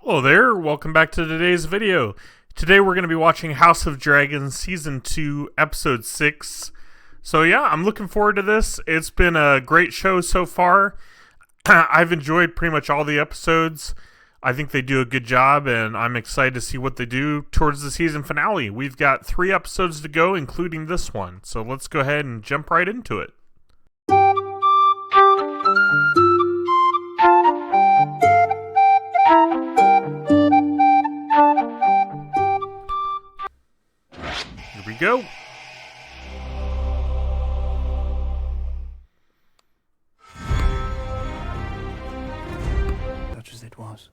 Hello there, welcome back to today's video. Today we're going to be watching House of Dragons Season 2, Episode 6. So yeah, I'm looking forward to this. It's been a great show so far. I've enjoyed pretty much all the episodes. I think they do a good job, and I'm excited to see what they do towards the season finale. We've got 3 episodes to go, including this one. So let's go ahead and jump right into it. Here we go. Such as it was.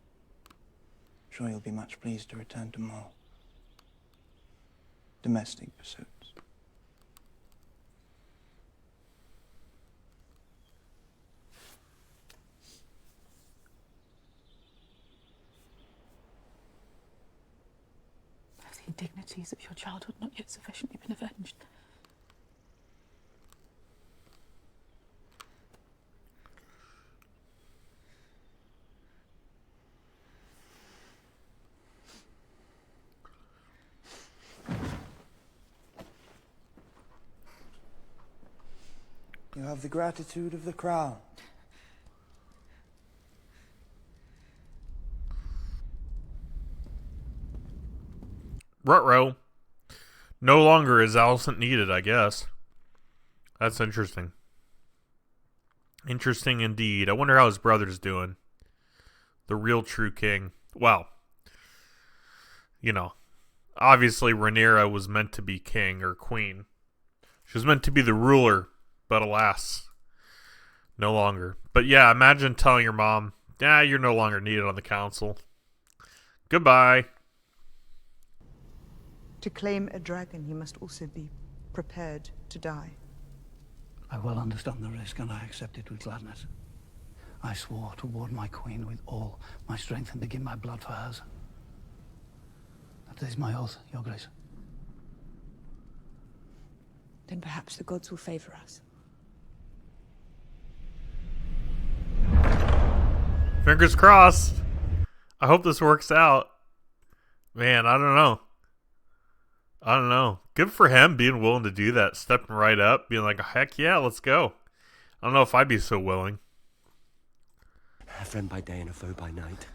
Sure you'll be much pleased to return to more domestic pursuits. Have the indignities of your childhood not yet sufficiently been avenged? You have the gratitude of the crown. Ruh-roh. No longer is Alicent needed, I guess. That's interesting. Interesting indeed. I wonder how his brother's doing. The real true king. Well, you know, obviously Rhaenyra was meant to be king or queen. She was meant to be the ruler, but alas, no longer. But yeah, imagine telling your mom, yeah, you're no longer needed on the council. Goodbye. To claim a dragon, you must also be prepared to die. I well understand the risk, and I accept it with gladness. I swore to ward my queen with all my strength and to give my blood for hers. That is my oath, Your Grace. Then perhaps the gods will favor us. Fingers crossed. I hope this works out. Man, I don't know. Good for him being willing to do that. Stepping right up. Being like, heck yeah, let's go. I don't know if I'd be so willing. A friend by day and a foe by night.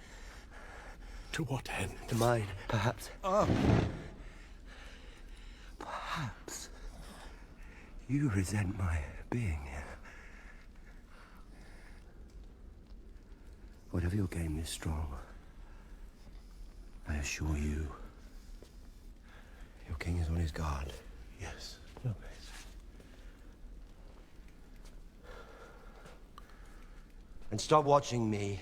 To what end? To mine, perhaps. Perhaps. You resent my being here. Whatever your game is strong, I assure you, your king is on his guard. Yes. No. And stop watching me.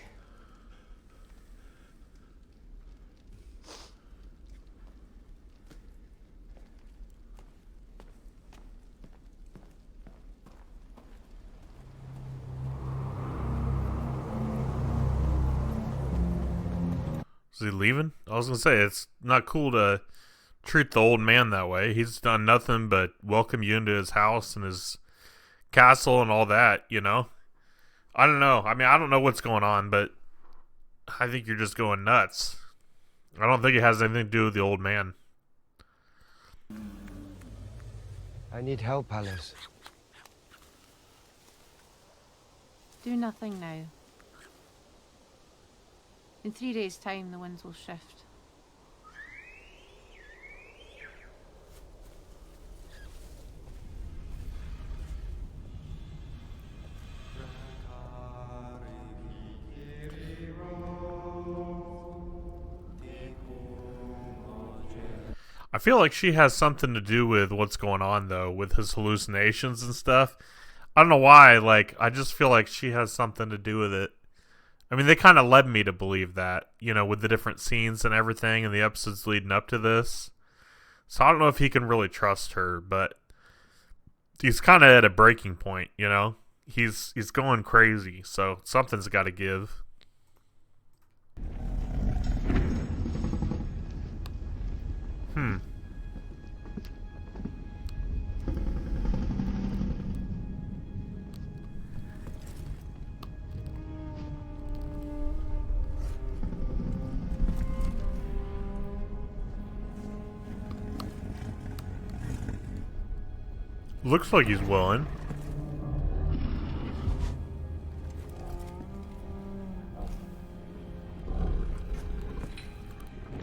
Is he leaving? I was going to say, it's not cool to treat the old man that way. He's done nothing but welcome you into his house and his castle and all that, you know? I don't know. I mean, I don't know what's going on, but I think you're just going nuts. I don't think it has anything to do with the old man. I need help, Alice. Do nothing now. In 3 days' time, the winds will shift. I feel like she has something to do with what's going on, though, with his hallucinations and stuff. I don't know why, I just feel like she has something to do with it. I mean, they kind of led me to believe that, you know, with the different scenes and everything and the episodes leading up to this. So I don't know if he can really trust her, but he's kind of at a breaking point, you know? He's going crazy, so something's got to give. Looks like he's willing.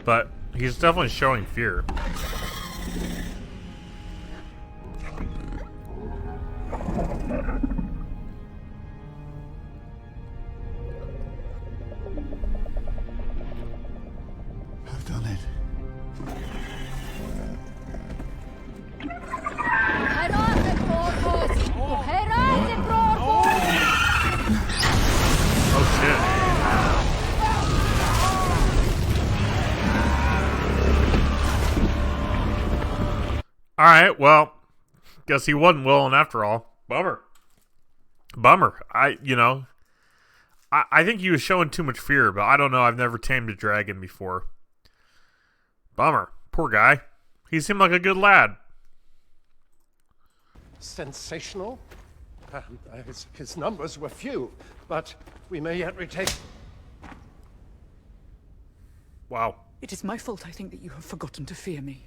But he's definitely showing fear. I've done it. Oh shit. Alright, well, guess he wasn't willing after all. Bummer. I think he was showing too much fear, but I don't know. I've never tamed a dragon before. Bummer. Poor guy. He seemed like a good lad. Sensational. His numbers were few, but we may yet retake. Wow. It is my fault, I think, that you have forgotten to fear me.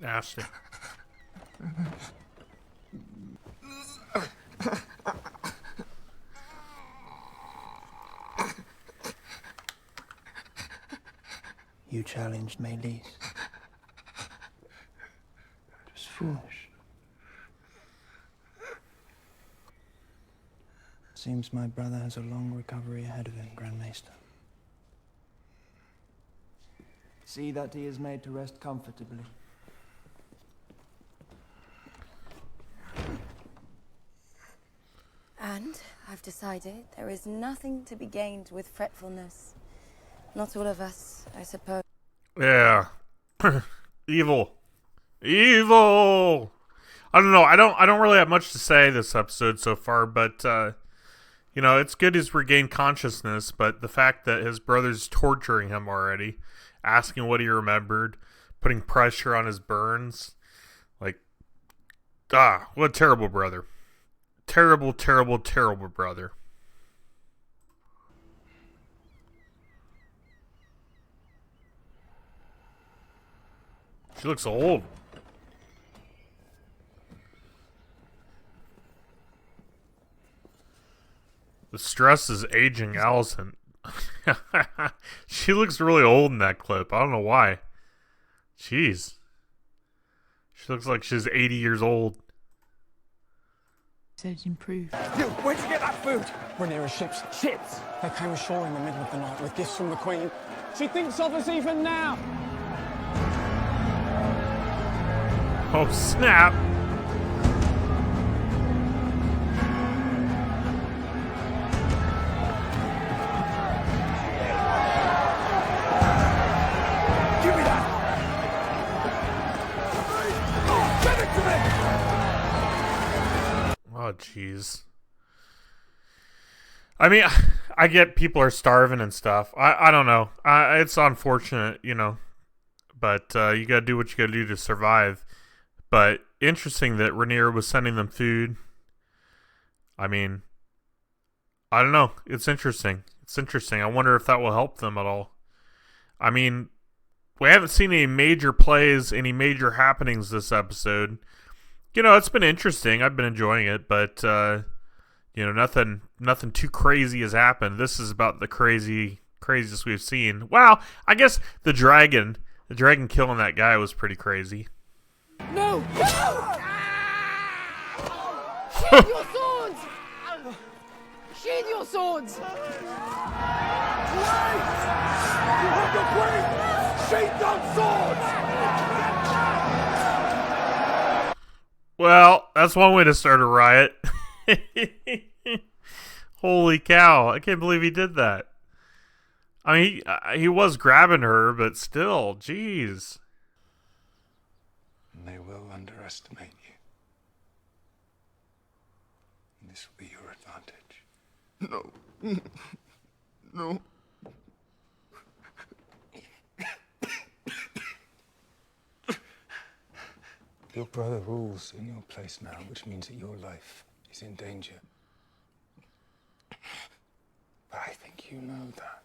Nasty. You challenged Meleys. It was foolish. Seems my brother has a long recovery ahead of him, Grand Maester. See that he is made to rest comfortably. And I've decided there is nothing to be gained with fretfulness. Not all of us, I suppose. Yeah. Evil. Evil. I don't know. I don't really have much to say this episode so far, but it's good he's regained consciousness, but the fact that his brother's torturing him already, asking what he remembered, putting pressure on his burns, what a terrible brother. Terrible, terrible, terrible brother. She looks old. The stress is aging Allison. She looks really old in that clip. I don't know why. Jeez. She looks like she's 80 years old. Said it improved. You, where'd you get that food? Rhaenyra's ships. Ships? They came ashore in the middle of the night with gifts from the Queen. She thinks of us even now. Oh, snap. Give me that! Give it to me! Oh, jeez. I mean, I get people are starving and stuff. I don't know. It's unfortunate, but you gotta do what you gotta do to survive. But interesting that Rhaenyra was sending them food. I mean, I don't know. It's interesting. I wonder if that will help them at all. I mean, we haven't seen any major plays, any major happenings this episode. It's been interesting. I've been enjoying it, but nothing too crazy has happened. This is about the craziest we've seen. Wow, I guess the dragon killing that guy was pretty crazy. No! No! Sheathe your swords! Sheathe your swords! You have your Queen! Sheathe those swords! Well, that's one way to start a riot. Holy cow. I can't believe he did that. I mean, he was grabbing her, but still, jeez. And they will underestimate you. And this will be your advantage. No. No. Your brother rules in your place now, which means that your life is in danger. But I think you know that.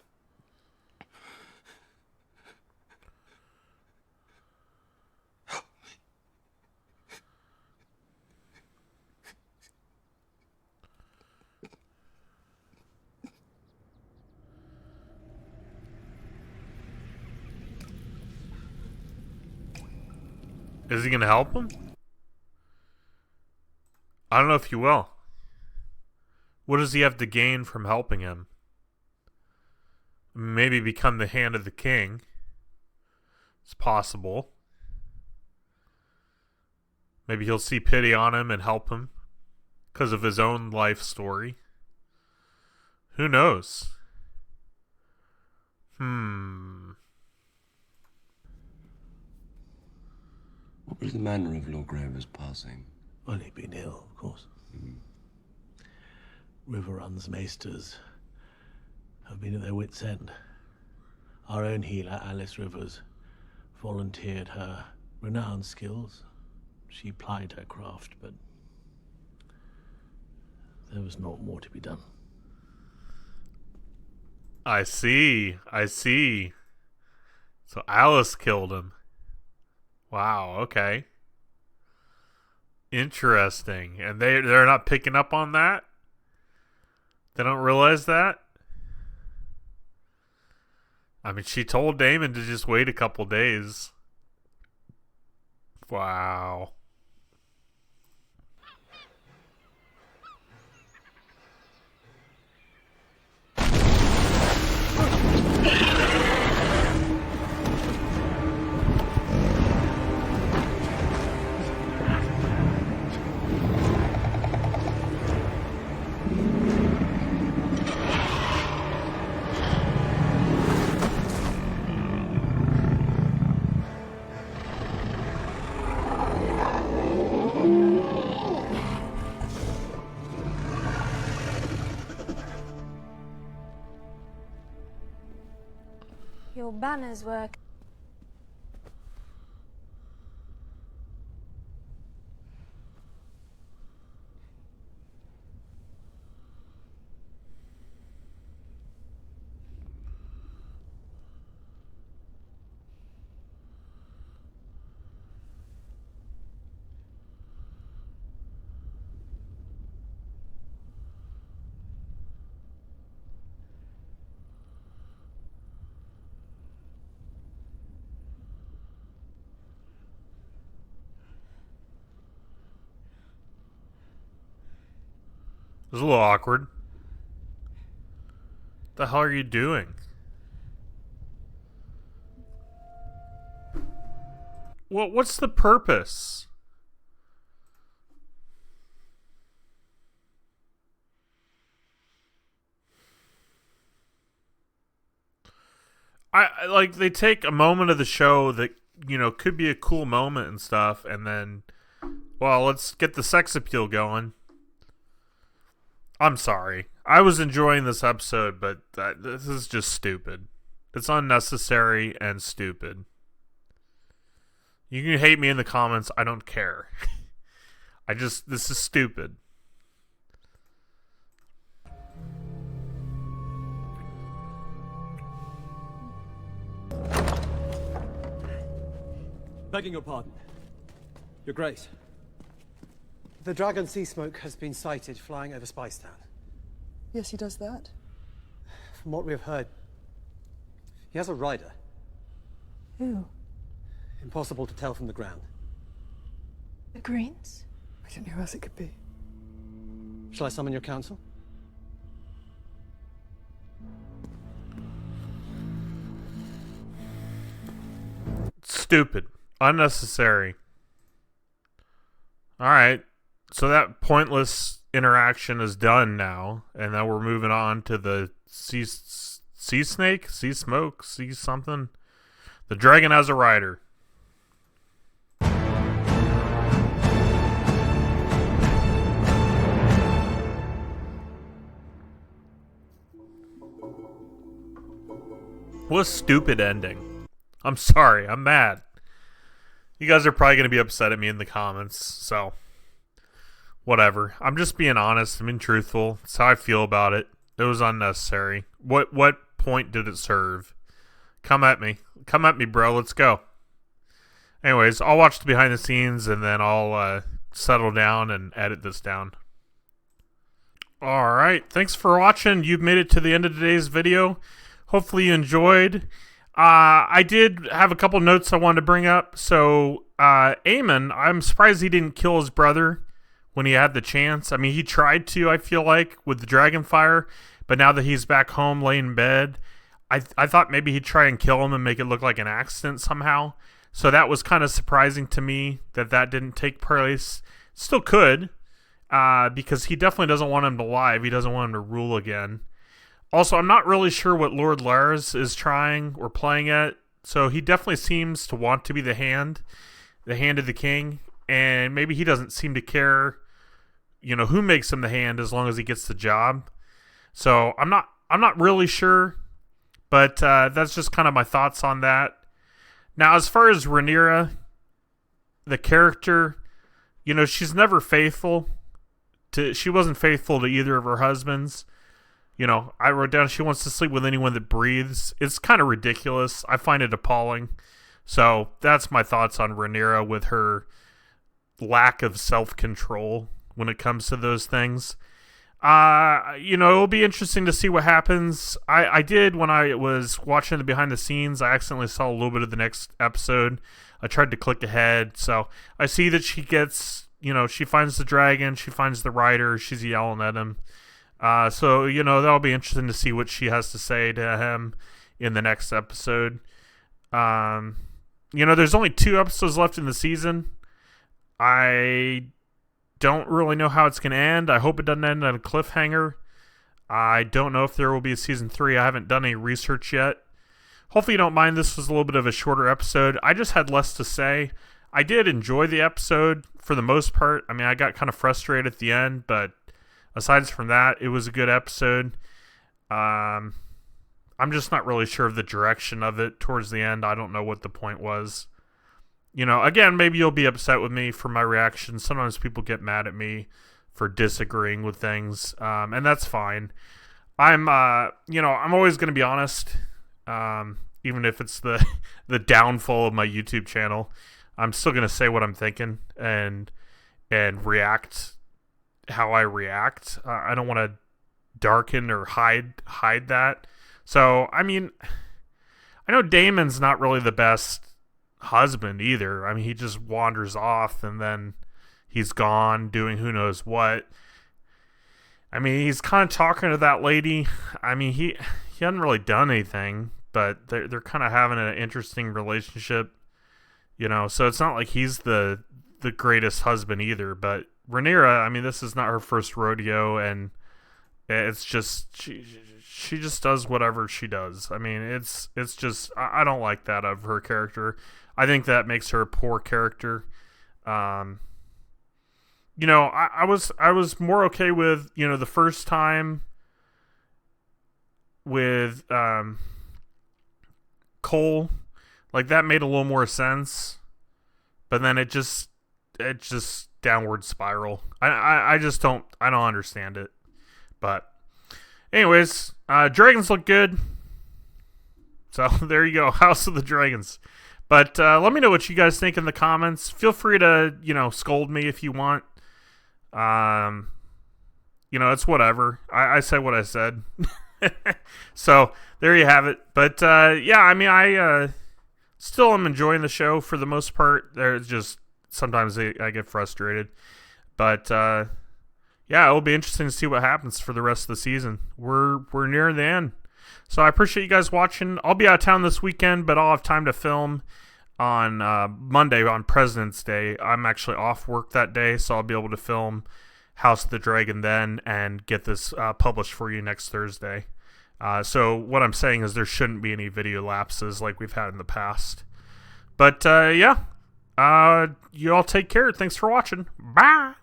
Is he going to help him? I don't know if he will. What does he have to gain from helping him? Maybe become the hand of the king. It's possible. Maybe he'll see pity on him and help him because of his own life story. Who knows? What was the manner of Lord Grover's passing? Well, he'd been ill, of course. Riverrun's maesters have been at their wits' end. Our own healer, Alice Rivers, volunteered her renowned skills. She plied her craft, but there was not more to be done. I see. So Alice killed him. Wow, okay. Interesting. And they're not picking up on that? They don't realize that? I mean, she told Damon to just wait a couple days. Wow. Your banners were... It was a little awkward. What the hell are you doing? What's the purpose? I like they take a moment of the show that, you know, could be a cool moment and stuff, and then, well, let's get the sex appeal going. I'm sorry. I was enjoying this episode, but this is just stupid. It's unnecessary and stupid. You can hate me in the comments. I don't care. This is stupid. Begging your pardon. Your Grace. The Dragon Sea Smoke has been sighted flying over Spicetown. Yes, he does that. From what we have heard, he has a rider. Who? Impossible to tell from the ground. The Greens? I don't know who else it could be. Shall I summon your council? Stupid. Unnecessary. Alright. So that pointless interaction is done now. And now we're moving on to the sea snake? Sea smoke? Sea something? The dragon has a rider. What a stupid ending. I'm sorry. I'm mad. You guys are probably going to be upset at me in the comments, so whatever. I'm just being honest. I'm being truthful. That's how I feel about it. It was unnecessary. What point did it serve? Come at me. Come at me, bro. Let's go. Anyways, I'll watch the behind the scenes and then I'll settle down and edit this down. Alright, thanks for watching. You've made it to the end of today's video. Hopefully you enjoyed. I did have a couple notes I wanted to bring up. So, Aemon, I'm surprised he didn't kill his brother when he had the chance. I mean, he tried to, I feel like, with the Dragonfire, but now that he's back home laying in bed, I thought maybe he'd try and kill him and make it look like an accident somehow. So that was kind of surprising to me that didn't take place. Still could, because he definitely doesn't want him to live. He doesn't want him to rule again. Also, I'm not really sure what Lord Larys is trying or playing at. So he definitely seems to want to be the hand of the king. And maybe he doesn't seem to care, who makes him the hand as long as he gets the job. So I'm not really sure, but that's just kind of my thoughts on that. Now, as far as Rhaenyra, the character, she's never faithful. She wasn't faithful to either of her husbands. I wrote down she wants to sleep with anyone that breathes. It's kind of ridiculous. I find it appalling. So that's my thoughts on Rhaenyra with her lack of self-control when it comes to those things. It'll be interesting to see what happens. I did, when I was watching the behind the scenes, I accidentally saw a little bit of the next episode. I tried to click ahead. So I see that she gets, she finds the dragon, she finds the rider, she's yelling at him. So, that'll be interesting to see what she has to say to him in the next episode. There's only 2 episodes left in the season. I don't really know how it's going to end. I hope it doesn't end on a cliffhanger. I don't know if there will be a season 3. I haven't done any research yet. Hopefully you don't mind. This was a little bit of a shorter episode. I just had less to say. I did enjoy the episode for the most part. I mean, I got kind of frustrated at the end, but aside from that, it was a good episode. I'm just not really sure of the direction of it towards the end. I don't know what the point was. Again, maybe you'll be upset with me for my reaction. Sometimes people get mad at me for disagreeing with things, and that's fine. I'm always going to be honest, even if it's the downfall of my YouTube channel. I'm still going to say what I'm thinking and react how I react. I don't want to darken or hide that. So, I mean, I know Daemon's not really the best husband either. I mean, he just wanders off and then he's gone doing who knows what. I mean, he's kind of talking to that lady. I mean, he hasn't really done anything, but they're kind of having an interesting relationship, so it's not like he's the greatest husband either. But Rhaenyra, I mean, this is not her first rodeo, and it's just she just does whatever she does. I mean, it's just, I don't like that of her character. I think that makes her a poor character. I was more okay with, the first time with Cole. Like, that made a little more sense. But then it just downward spiral. I just don't understand it. But anyways, dragons look good. So there you go, House of the Dragons. But let me know what you guys think in the comments. Feel free to, scold me if you want. It's whatever. I said what I said. So there you have it. But yeah, I mean, I still am enjoying the show for the most part. There's just sometimes I get frustrated. But yeah, it will be interesting to see what happens for the rest of the season. We're near the end. So I appreciate you guys watching. I'll be out of town this weekend, but I'll have time to film on Monday on President's Day. I'm actually off work that day, so I'll be able to film House of the Dragon then and get this published for you next Thursday. So what I'm saying is there shouldn't be any video lapses like we've had in the past. But yeah, you all take care. Thanks for watching. Bye.